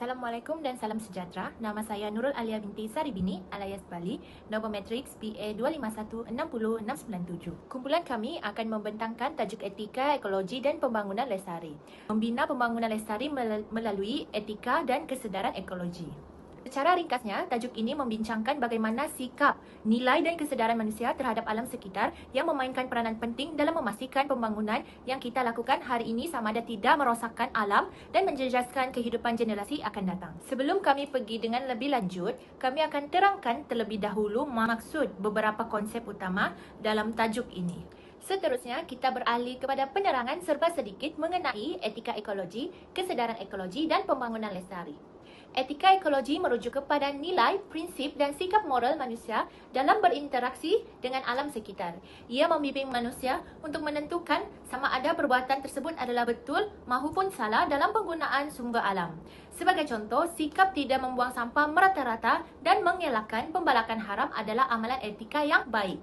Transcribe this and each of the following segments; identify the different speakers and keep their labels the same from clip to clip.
Speaker 1: Assalamualaikum dan salam sejahtera. Nama saya Nurul Alia binti Saribini alias Bali, nombor matriks PA 251600697. Kumpulan kami akan membentangkan tajuk etika, ekologi dan pembangunan lestari. Membina pembangunan lestari melalui etika dan kesedaran ekologi. Secara ringkasnya, tajuk ini membincangkan bagaimana sikap, nilai dan kesedaran manusia terhadap alam sekitar yang memainkan peranan penting dalam memastikan pembangunan yang kita lakukan hari ini sama ada tidak merosakkan alam dan menjejaskan kehidupan generasi akan datang. Sebelum kami pergi dengan lebih lanjut, kami akan terangkan terlebih dahulu maksud beberapa konsep utama dalam tajuk ini. Seterusnya, kita beralih kepada penerangan serba sedikit mengenai etika ekologi, kesedaran ekologi dan pembangunan lestari. Etika ekologi merujuk kepada nilai, prinsip dan sikap moral manusia dalam berinteraksi dengan alam sekitar. Ia membimbing manusia untuk menentukan sama ada perbuatan tersebut adalah betul maupun salah dalam penggunaan sumber alam. Sebagai contoh, sikap tidak membuang sampah merata-rata dan mengelakkan pembalakan haram adalah amalan etika yang baik.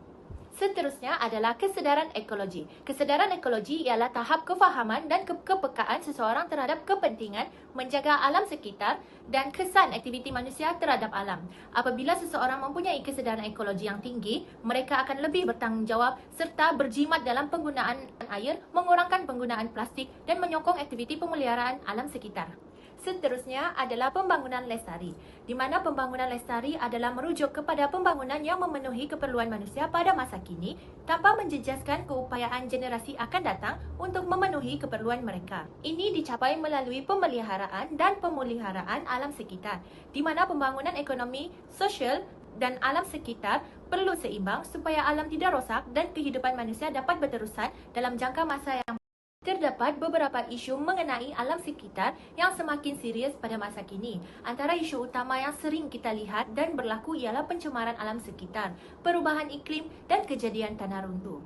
Speaker 1: Seterusnya adalah kesedaran ekologi. Kesedaran ekologi ialah tahap kefahaman dan kepekaan seseorang terhadap kepentingan menjaga alam sekitar dan kesan aktiviti manusia terhadap alam. Apabila seseorang mempunyai kesedaran ekologi yang tinggi, mereka akan lebih bertanggungjawab serta berjimat dalam penggunaan air, mengurangkan penggunaan plastik dan menyokong aktiviti pemeliharaan alam sekitar. Seterusnya adalah pembangunan lestari, di mana pembangunan lestari adalah merujuk kepada pembangunan yang memenuhi keperluan manusia pada masa kini tanpa menjejaskan keupayaan generasi akan datang untuk memenuhi keperluan mereka. Ini dicapai melalui pemeliharaan dan pemuliharaan alam sekitar, di mana pembangunan ekonomi, sosial dan alam sekitar perlu seimbang supaya alam tidak rosak dan kehidupan manusia dapat berterusan dalam jangka masa yang terdapat beberapa isu mengenai alam sekitar yang semakin serius pada masa kini. Antara isu utama yang sering kita lihat dan berlaku ialah pencemaran alam sekitar, perubahan iklim, dan kejadian tanah runtuh.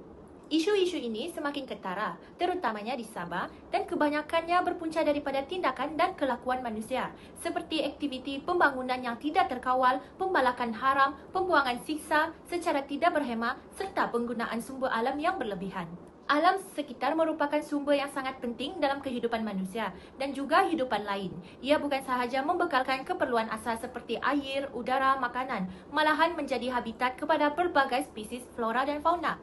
Speaker 1: Isu-isu ini semakin ketara, terutamanya di Sabah, dan kebanyakannya berpunca daripada tindakan dan kelakuan manusia, seperti aktiviti pembangunan yang tidak terkawal, pembalakan haram, pembuangan siksa secara tidak berhemah, serta penggunaan sumber alam yang berlebihan. Alam sekitar merupakan sumber yang sangat penting dalam kehidupan manusia dan juga hidupan lain. Ia bukan sahaja membekalkan keperluan asal seperti air, udara, makanan, malahan menjadi habitat kepada berbagai spesies flora dan fauna.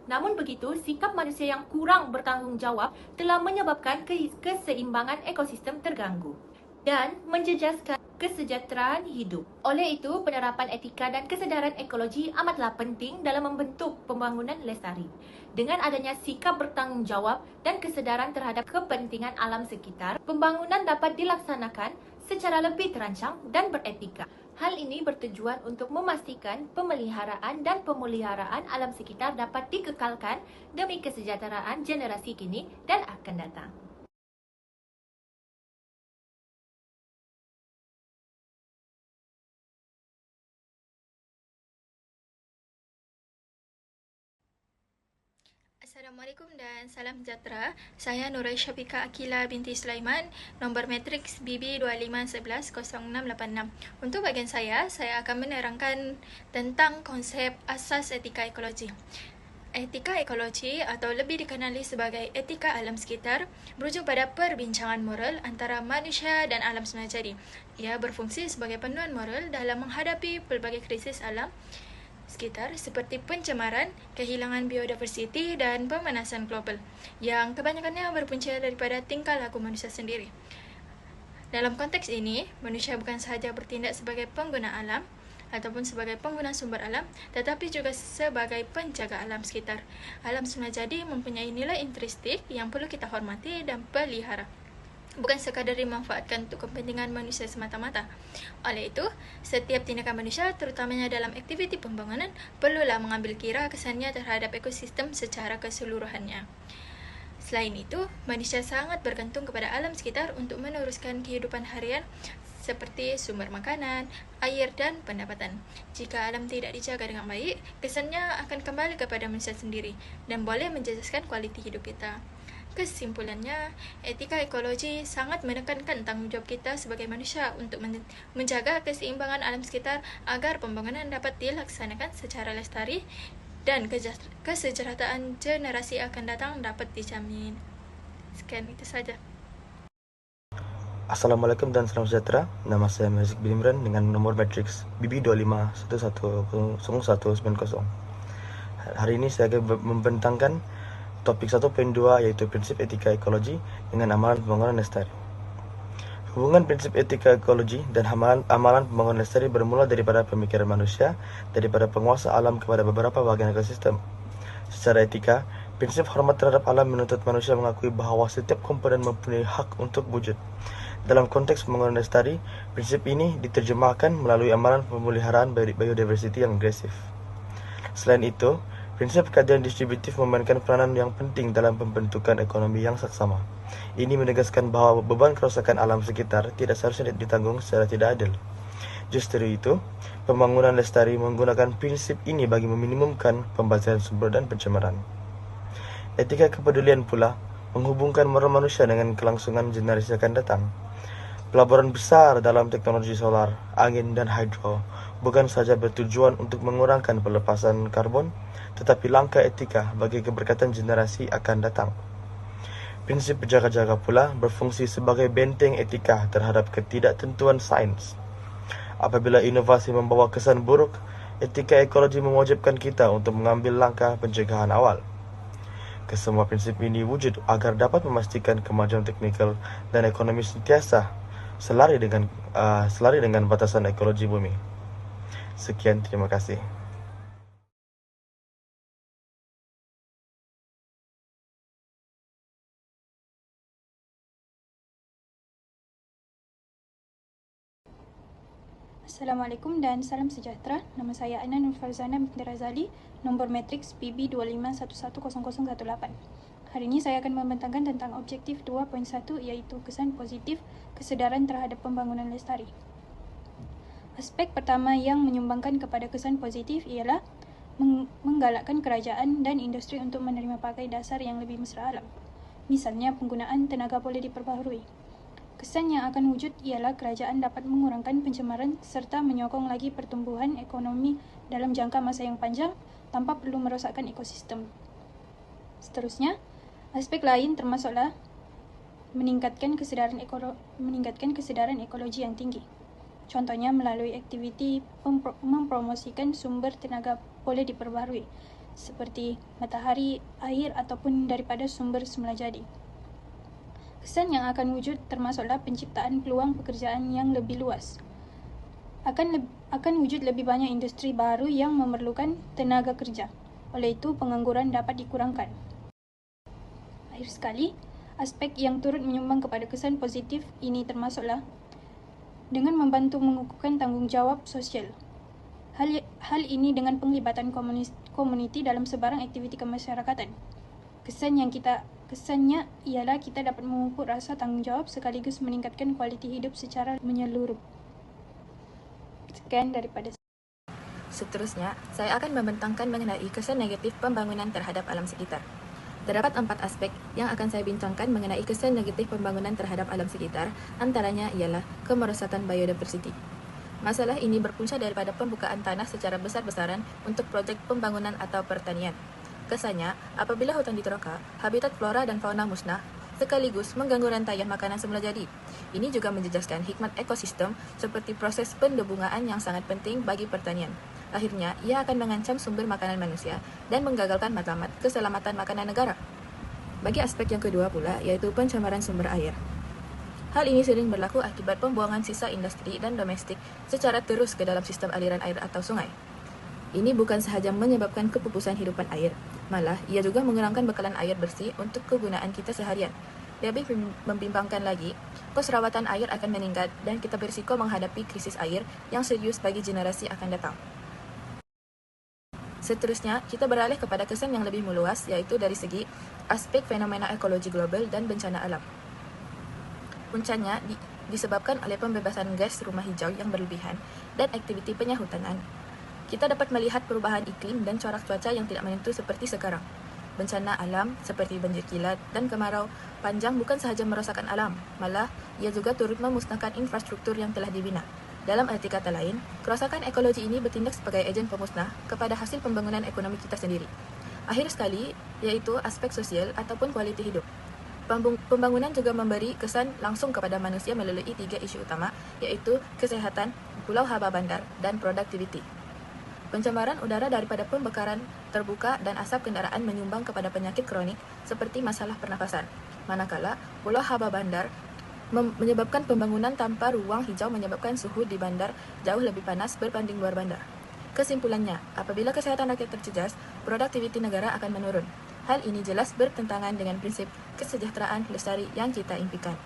Speaker 1: Namun begitu, sikap manusia yang kurang bertanggungjawab telah menyebabkan keseimbangan ekosistem terganggu dan menjejaskan kesejahteraan hidup. Oleh itu, penerapan etika dan kesedaran ekologi amatlah penting dalam membentuk pembangunan lestari. Dengan adanya sikap bertanggungjawab dan kesedaran terhadap kepentingan alam sekitar, pembangunan dapat dilaksanakan secara lebih terancang dan beretika. Hal ini bertujuan untuk memastikan pemeliharaan dan pemuliharaan alam sekitar dapat dikekalkan demi kesejahteraan generasi kini dan akan datang.
Speaker 2: Assalamualaikum dan salam sejahtera. Saya Nurai Syafika Akila binti Sulaiman, nombor matriks BB 25110686. Untuk bahagian saya akan menerangkan tentang konsep asas etika ekologi. Etika ekologi atau lebih dikenali sebagai etika alam sekitar berujuk pada perbincangan moral antara manusia dan alam semula jadi. Ia berfungsi sebagai panduan moral dalam menghadapi pelbagai krisis alam sekitar seperti pencemaran, kehilangan biodiversiti dan pemanasan global yang kebanyakannya berpunca daripada tingkah laku manusia sendiri. Dalam konteks ini, manusia bukan sahaja bertindak sebagai pengguna alam ataupun sebagai pengguna sumber alam, tetapi juga sebagai penjaga alam sekitar. Alam semula jadi mempunyai nilai intrinsik yang perlu kita hormati dan pelihara, bukan sekadar dimanfaatkan untuk kepentingan manusia semata-mata. Oleh itu, setiap tindakan manusia, terutamanya dalam aktiviti pembangunan, perlulah mengambil kira kesannya terhadap ekosistem secara keseluruhannya. Selain itu, manusia sangat bergantung kepada alam sekitar untuk meneruskan kehidupan harian seperti sumber makanan, air dan pendapatan. Jika alam tidak dijaga dengan baik, kesannya akan kembali kepada manusia sendiri dan boleh menjejaskan kualiti hidup kita. Kesimpulannya, etika ekologi sangat menekankan tanggungjawab kita sebagai manusia untuk menjaga keseimbangan alam sekitar agar pembangunan dapat dilaksanakan secara lestari dan kesejahteraan generasi akan datang dapat dijamin. Sekian itu saja.
Speaker 3: Assalamualaikum dan salam sejahtera. Nama saya Mazik bin Imran dengan nomor matriks BB25110190. Hari ini saya akan membentangkan topik 1.2 yaitu prinsip etika ekologi dengan amalan pembangunan lestari. Hubungan prinsip etika ekologi dan amalan pembangunan lestari bermula daripada pemikiran manusia, daripada penguasa alam kepada beberapa bahagian ekosistem. Secara etika, prinsip hormat terhadap alam menuntut manusia mengakui bahawa setiap komponen mempunyai hak untuk wujud. Dalam konteks pembangunan lestari, prinsip ini diterjemahkan melalui amalan pemeliharaan biodiversiti yang agresif. Selain itu, prinsip keadilan distributif memainkan peranan yang penting dalam pembentukan ekonomi yang saksama. Ini menegaskan bahawa beban kerosakan alam sekitar tidak seharusnya ditanggung secara tidak adil. Justru itu, pembangunan lestari menggunakan prinsip ini bagi meminimumkan pembaziran sumber dan pencemaran. Etika kepedulian pula menghubungkan moral manusia dengan kelangsungan generasi akan datang. Pelaburan besar dalam teknologi solar, angin, dan hidro bukan saja bertujuan untuk mengurangkan pelepasan karbon, tetapi langkah etika bagi keberkatan generasi akan datang. Prinsip berjaga-jaga pula berfungsi sebagai benteng etika terhadap ketidaktentuan sains. Apabila inovasi membawa kesan buruk, etika ekologi mewajibkan kita untuk mengambil langkah pencegahan awal. Kesemua prinsip ini wujud agar dapat memastikan kemajuan teknikal dan ekonomi sentiasa selari dengan batasan ekologi bumi. Sekian, terima kasih.
Speaker 2: Assalamualaikum dan salam sejahtera. Nama saya Ana Nur Farzana binti Razali, nombor matriks BB25110018. Hari ini saya akan membentangkan tentang objektif 2.1 iaitu kesan positif kesedaran terhadap pembangunan lestari. Aspek pertama yang menyumbangkan kepada kesan positif ialah menggalakkan kerajaan dan industri untuk menerima pakai dasar yang lebih mesra alam. Misalnya, penggunaan tenaga boleh diperbaharui. Kesan yang akan wujud ialah kerajaan dapat mengurangkan pencemaran serta menyokong lagi pertumbuhan ekonomi dalam jangka masa yang panjang tanpa perlu merosakkan ekosistem. Seterusnya, aspek lain termasuklah meningkatkan kesedaran ekologi yang tinggi. Contohnya melalui aktiviti mempromosikan sumber tenaga boleh diperbaharui seperti matahari, air ataupun daripada sumber semula jadi. Kesan yang akan wujud termasuklah penciptaan peluang pekerjaan yang lebih luas. Akan wujud lebih banyak industri baru yang memerlukan tenaga kerja. Oleh itu, pengangguran dapat dikurangkan. Akhir sekali, aspek yang turut menyumbang kepada kesan positif ini termasuklah dengan membantu mengukuhkan tanggungjawab sosial. Hal ini dengan penglibatan komuniti dalam sebarang aktiviti kemasyarakatan. Kesannya ialah kita dapat memupuk rasa tanggungjawab sekaligus meningkatkan kualiti hidup secara menyeluruh. Sekian daripada saya.
Speaker 1: Seterusnya, saya akan membentangkan mengenai kesan negatif pembangunan terhadap alam sekitar. Terdapat 4 aspek yang akan saya bincangkan mengenai kesan negatif pembangunan terhadap alam sekitar, antaranya ialah kemerosakan biodiversiti. Masalah ini berpunca daripada pembukaan tanah secara besar-besaran untuk projek pembangunan atau pertanian. Kesannya, apabila hutan diteroka, habitat flora dan fauna musnah, sekaligus mengganggu rantaian makanan semula jadi. Ini juga menjejaskan hikmat ekosistem seperti proses pendebungaan yang sangat penting bagi pertanian. Akhirnya, ia akan mengancam sumber makanan manusia dan menggagalkan matlamat keselamatan makanan negara. Bagi aspek yang kedua pula, yaitu pencemaran sumber air. Hal ini sering berlaku akibat pembuangan sisa industri dan domestik secara terus ke dalam sistem aliran air atau sungai. Ini bukan sahaja menyebabkan kepupusan hidupan air, malah ia juga mengurangkan bekalan air bersih untuk kegunaan kita seharian. Lebih membimbangkan lagi, kos rawatan air akan meningkat dan kita berisiko menghadapi krisis air yang serius bagi generasi akan datang. Seterusnya, kita beralih kepada kesan yang lebih meluas, yaitu dari segi aspek fenomena ekologi global dan bencana alam. Puncanya disebabkan oleh pembebasan gas rumah hijau yang berlebihan dan aktiviti penyahutanan. Kita dapat melihat perubahan iklim dan corak cuaca yang tidak menentu seperti sekarang. Bencana alam seperti banjir kilat dan kemarau panjang bukan sahaja merosakkan alam, malah ia juga turut memusnahkan infrastruktur yang telah dibina. Dalam arti kata lain, kerosakan ekologi ini bertindak sebagai ejen pemusnah kepada hasil pembangunan ekonomi kita sendiri. Akhir sekali, yaitu aspek sosial ataupun kualiti hidup.
Speaker 4: Pembangunan juga memberi kesan langsung kepada manusia melalui 3 isu utama, iaitu kesehatan, Pulau Haba Bandar, dan produktiviti. Pencemaran udara daripada pembakaran terbuka dan asap kendaraan menyumbang kepada penyakit kronik seperti masalah pernafasan. Manakala Pulau Haba Bandar menyebabkan pembangunan tanpa ruang hijau menyebabkan suhu di bandar jauh lebih panas berbanding luar bandar. Kesimpulannya, apabila kesehatan rakyat terjejas, produktiviti negara akan menurun. Hal ini jelas bertentangan dengan prinsip kesejahteraan lestari yang kita impikan.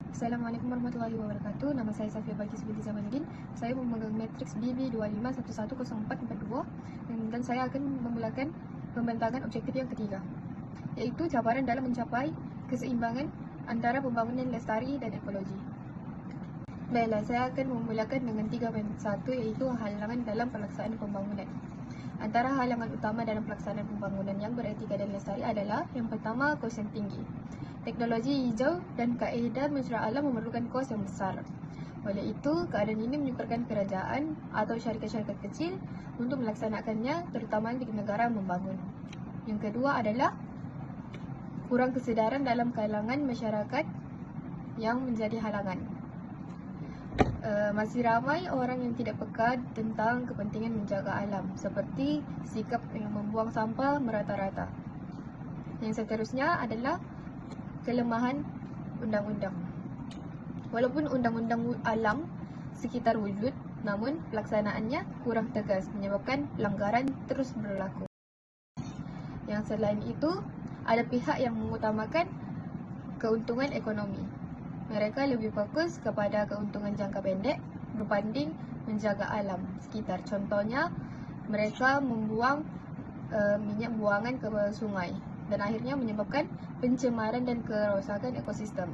Speaker 5: Assalamualaikum warahmatullahi wabarakatuh. Nama saya Safia Balkis binti Zamanuddin. Saya memegang matriks BB25110442 dan saya akan memulakan pembentangan objektif yang ketiga, yaitu cabaran dalam mencapai keseimbangan antara pembangunan lestari dan ekologi. Baiklah, saya akan memulakan dengan 3.1, iaitu halangan dalam pelaksanaan pembangunan. Antara halangan utama dalam pelaksanaan pembangunan yang beretika dan lestari adalah yang pertama, kos yang tinggi. Teknologi hijau dan kaedah mencegah alam memerlukan kos yang besar. Oleh itu, keadaan ini menyukarkan kerajaan atau syarikat-syarikat kecil untuk melaksanakannya, terutama di negara membangun. Yang kedua adalah kurang kesedaran dalam kalangan masyarakat yang menjadi halangan. Masih ramai orang yang tidak peka tentang kepentingan menjaga alam, seperti sikap yang membuang sampah merata-rata. Yang seterusnya adalah kelemahan undang-undang. Walaupun undang-undang alam sekitar wujud, namun pelaksanaannya kurang tegas, menyebabkan pelanggaran terus berlaku. Yang selain itu, ada pihak yang mengutamakan keuntungan ekonomi. Mereka lebih fokus kepada keuntungan jangka pendek berbanding menjaga alam sekitar. Contohnya, mereka membuang minyak buangan ke sungai dan akhirnya menyebabkan pencemaran dan kerosakan ekosistem.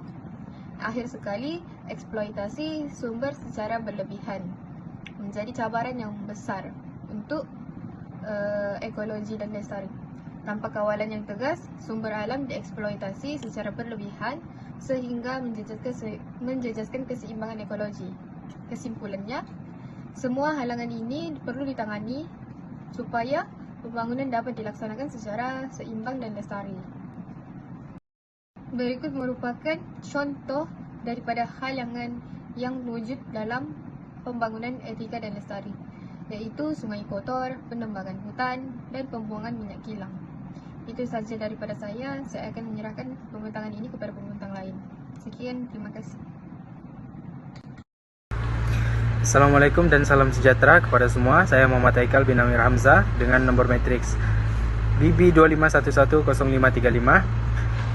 Speaker 5: Akhir sekali, eksploitasi sumber secara berlebihan menjadi cabaran yang besar untuk ekologi dan lestari. Tanpa kawalan yang tegas, sumber alam dieksploitasi secara berlebihan sehingga menjejaskan keseimbangan ekologi. Kesimpulannya, semua halangan ini perlu ditangani supaya pembangunan dapat dilaksanakan secara seimbang dan lestari. Berikut merupakan contoh daripada halangan yang wujud dalam pembangunan etika dan lestari, yaitu sungai kotor, penembangan hutan, dan pembuangan minyak kilang. Itu saja daripada saya akan menyerahkan pembentangan ini kepada pembentang lain. Sekian, terima kasih.
Speaker 6: Assalamualaikum dan salam sejahtera kepada semua. Saya Muhammad Haikal bin Amir Hamzah dengan nomor matriks BB25110535.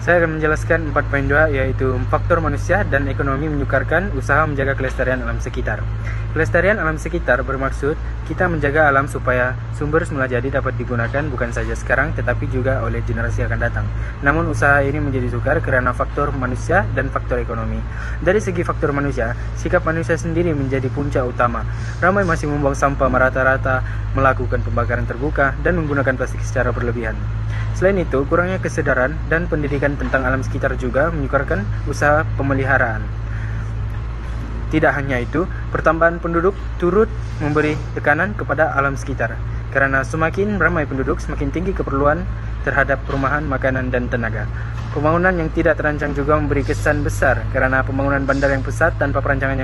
Speaker 6: Saya akan menjelaskan 4.2, yaitu faktor manusia dan ekonomi menyukarkan usaha menjaga kelestarian alam sekitar. Kelestarian alam sekitar bermaksud kita menjaga alam supaya sumber semula jadi dapat digunakan bukan saja sekarang tetapi juga oleh generasi akan datang. Namun usaha ini menjadi sukar karena faktor manusia dan faktor ekonomi. Dari segi faktor manusia, sikap manusia sendiri menjadi puncak utama. Ramai masih membuang sampah merata-rata, melakukan pembakaran terbuka, dan menggunakan plastik secara berlebihan. Selain itu, kurangnya kesadaran dan pendidikan tentang alam sekitar juga menyukarkan usaha pemeliharaan. Tidak hanya itu, pertambahan penduduk turut memberi tekanan kepada alam sekitar. Karena semakin ramai penduduk, semakin tinggi keperluan terhadap perumahan, makanan, dan tenaga. Pembangunan yang tidak terancang juga memberi kesan besar karena pembangunan bandar yang pesat tanpa perancangan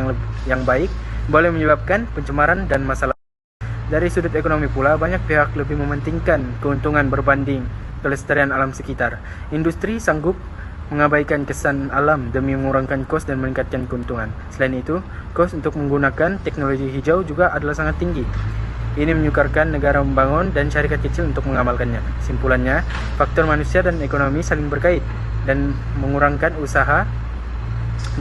Speaker 6: yang baik boleh menyebabkan pencemaran dan masalah. Dari sudut ekonomi pula, banyak pihak lebih mementingkan keuntungan berbanding kelestarian alam sekitar. Industri sanggup mengabaikan kesan alam demi mengurangkan kos dan meningkatkan keuntungan. Selain itu, kos untuk menggunakan teknologi hijau juga adalah sangat tinggi. Ini menyukarkan negara membangun dan syarikat kecil untuk mengamalkannya. Simpulannya, faktor manusia dan ekonomi saling berkait dan mengurangkan usaha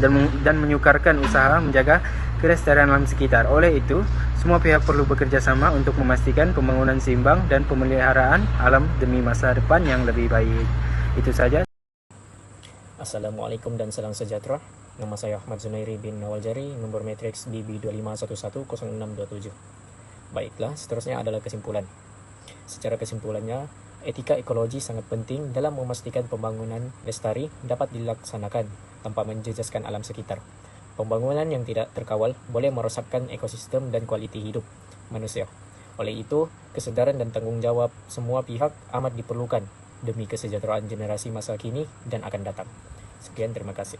Speaker 6: dan menyukarkan usaha menjaga kelestarian alam sekitar. Oleh itu, semua pihak perlu bekerja sama untuk memastikan pembangunan seimbang dan pemeliharaan alam demi masa depan yang lebih baik. Itu saja.
Speaker 7: Assalamualaikum dan salam sejahtera. Nama saya Ahmad Zunairi bin Nawaljari, nomor matriks BB25110627. Baiklah, seterusnya adalah kesimpulan. Secara kesimpulannya, etika ekologi sangat penting dalam memastikan pembangunan lestari dapat dilaksanakan tanpa menjejaskan alam sekitar. Pembangunan yang tidak terkawal boleh merosakkan ekosistem dan kualiti hidup manusia. Oleh itu, kesadaran dan tanggung jawab semua pihak amat diperlukan demi kesejahteraan generasi masa kini dan akan datang. Sekian, terima kasih.